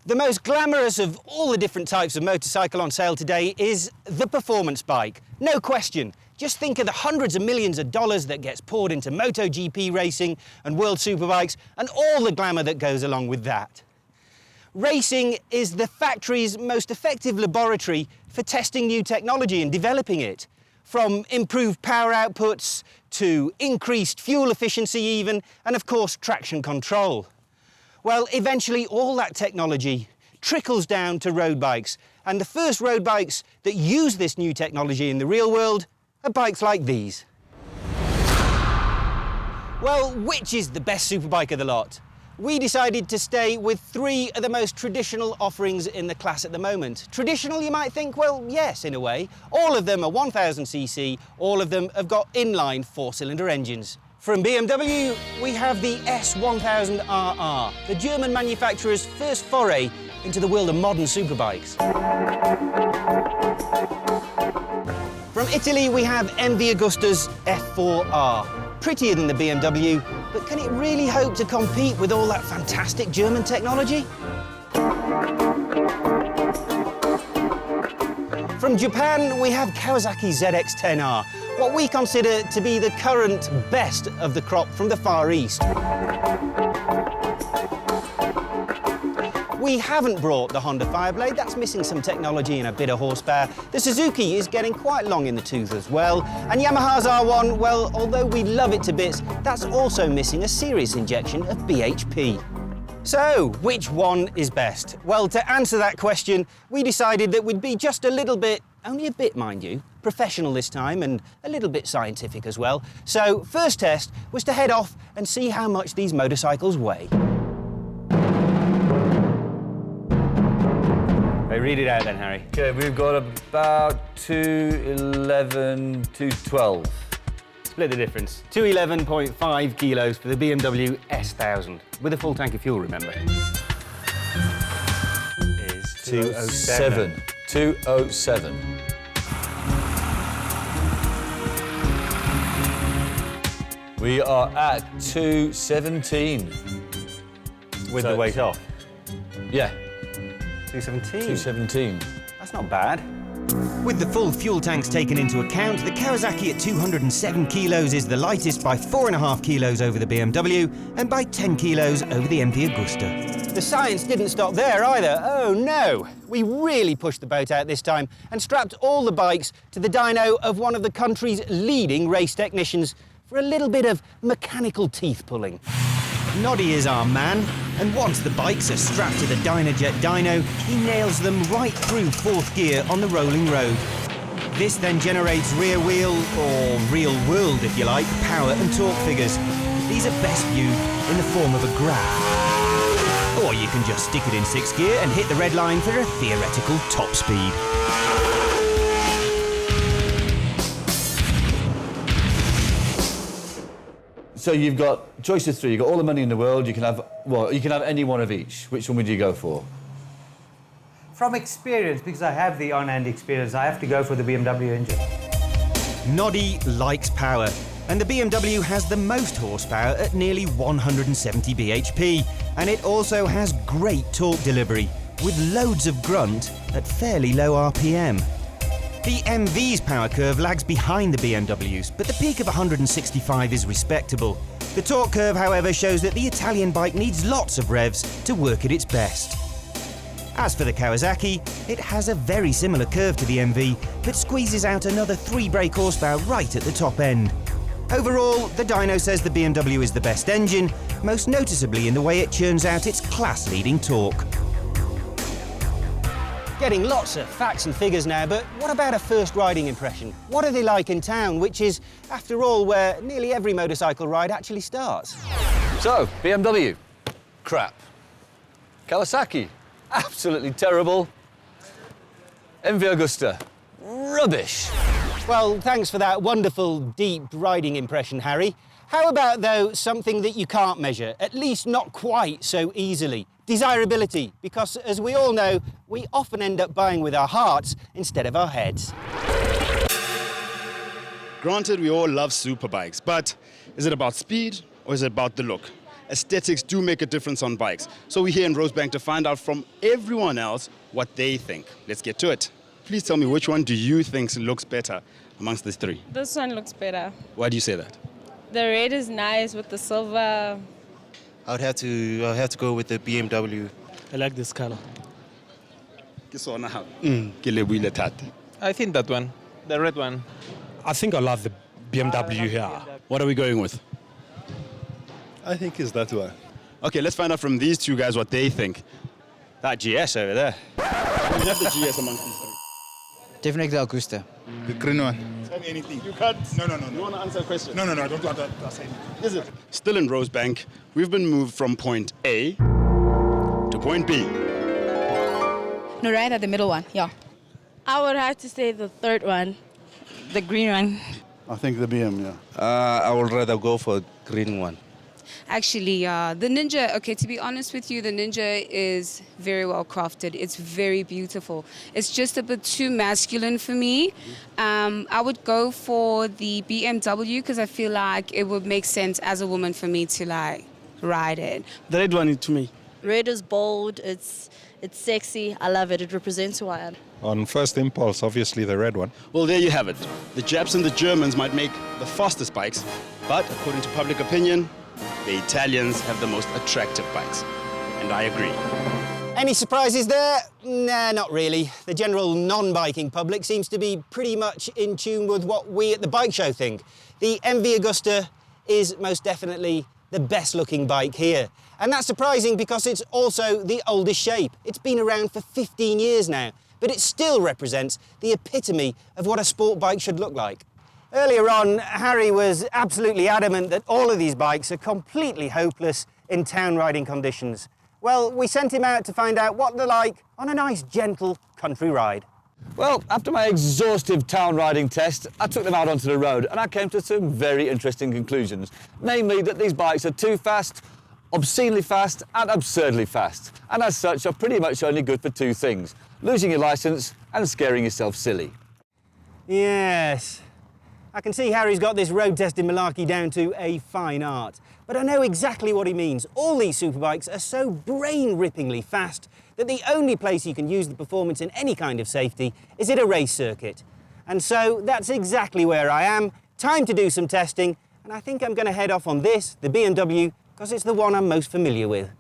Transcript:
The most glamorous of all the different types of motorcycle on sale today is the performance bike. No question. Just think of the hundreds of millions of dollars that gets poured into MotoGP racing and World Superbikes and all the glamour that goes along with that. Racing is the factory's most effective laboratory for testing new technology and developing it. From improved power outputs to increased fuel efficiency even, and of course traction control. Well, eventually all that technology trickles down to road bikes, and the first road bikes that use this new technology in the real world are bikes like these. Well, which is the best superbike of the lot? We decided to stay with three of the most traditional offerings in the class at the moment. Traditional, you might think? Well, yes, in a way. All of them are 1000cc, all of them have got inline four-cylinder engines. From BMW, we have the S1000RR, the German manufacturer's first foray into the world of modern superbikes. From Italy, we have MV Agusta's F4R. Prettier than the BMW, but can it really hope to compete with all that fantastic German technology? From Japan, we have Kawasaki ZX10R, what we consider to be the current best of the crop from the Far East. We haven't brought the Honda Fireblade, that's missing some technology and a bit of horsepower. The Suzuki is getting quite long in the tooth as well. And Yamaha's R1, well, although we love it to bits, that's also missing a serious injection of BHP. So, which one is best? Well, to answer that question, we decided that we'd be just a little bit, only a bit mind you, professional this time and a little bit scientific as well. So, first test was to head off and see how much these motorcycles weigh. Read it out then, Harry. Okay, we've got about 211, 212. Split the difference. 211.5 kilos for the BMW S1000, with a full tank of fuel, remember. Is 207. 207. We are at 217. With the weight off? Yeah. 217? 217. That's not bad. With the full fuel tanks taken into account, the Kawasaki at 207 kilos is the lightest by 4.5 kilos over the BMW and by 10 kilos over the MV Agusta. The science didn't stop there either. Oh no! We really pushed the boat out this time and strapped all the bikes to the dyno of one of the country's leading race technicians for a little bit of mechanical teeth pulling. Noddy is our man, and once the bikes are strapped to the Dynojet dyno, he nails them right through fourth gear on the rolling road. This then generates rear wheel, or real world if you like, power and torque figures. These are best viewed in the form of a graph. Or you can just stick it in 6th gear and hit the red line for a theoretical top speed. So you've got choice of three. You've got all the money in the world. You can have, well, you can have any one of each. Which one would you go for? From experience, because I have the on-hand experience, I have to go for the BMW engine. Noddy likes power, and the BMW has the most horsepower at nearly 170 bhp, and it also has great torque delivery, with loads of grunt at fairly low RPM. The MV's power curve lags behind the BMW's, but the peak of 165 is respectable. The torque curve, however, shows that the Italian bike needs lots of revs to work at its best. As for the Kawasaki, it has a very similar curve to the MV, but squeezes out another 3 brake horsepower right at the top end. Overall, the dyno says the BMW is the best engine, most noticeably in the way it churns out its class-leading torque. Getting lots of facts and figures now, but what about a first riding impression? What are they like in town, which is, after all, where nearly every motorcycle ride actually starts? So, BMW, crap. Kawasaki, absolutely terrible. MV Agusta, rubbish. Well, thanks for that wonderful, deep riding impression, Harry. How about, though, something that you can't measure, at least not quite so easily? Desirability, because as we all know, we often end up buying with our hearts instead of our heads. Granted, we all love superbikes, but is it about speed or is it about the look? aesthetics do make a difference on bikes. So we're here in Rosebank to find out from everyone else what they think. Let's get to it. Please tell me, which one do you think looks better amongst these three? This one looks better. Why do you say that? The red is nice with the silver. I'll have to go with the BMW. I like this color. I think that one, the red one. I think I love the BMW here. What are we going with? I think it's that one. Okay, let's find out from these two guys what they think. That GS over there. We have the GS amongst these three. Definitely the Agusta. The green one. Tell me anything. You can't. No. You want to answer a question? No, I don't want to say anything. Is it? Still in Rosebank, we've been moved from point A to point B. No, right at the middle one, yeah. I would have to say the third one, the green one. I think the BM, yeah. I would rather go for green one. Actually, the Ninja, okay, to be honest with you, the Ninja is very well crafted. It's very beautiful. It's just a bit too masculine for me. I would go for the BMW because I feel like it would make sense as a woman for me to like ride it. The red one to me. Red is bold, it's sexy, I love it, it represents who I am. On first impulse, obviously the red one. Well, there you have it. The Japs and the Germans might make the fastest bikes, but according to public opinion, the Italians have the most attractive bikes. And I agree. Any surprises there? Nah, not really. The general non-biking public seems to be pretty much in tune with what we at the bike show think. The MV Agusta is most definitely the best looking bike here. And that's surprising because it's also the oldest shape. It's been around for 15 years now, but it still represents the epitome of what a sport bike should look like. Earlier on, Harry was absolutely adamant that all of these bikes are completely hopeless in town riding conditions. Well, we sent him out to find out what they're like on a nice, gentle country ride. Well, after my exhaustive town riding test, I took them out onto the road and I came to some very interesting conclusions. Namely, that these bikes are too fast, obscenely fast and absurdly fast. And as such, are pretty much only good for two things: losing your licence and scaring yourself silly. Yes. I can see Harry's got this road testing malarkey down to a fine art. But I know exactly what he means. All these superbikes are so brain-rippingly fast that the only place you can use the performance in any kind of safety is at a race circuit. And so that's exactly where I am. Time to do some testing, and I think I'm going to head off on this, the BMW, because it's the one I'm most familiar with.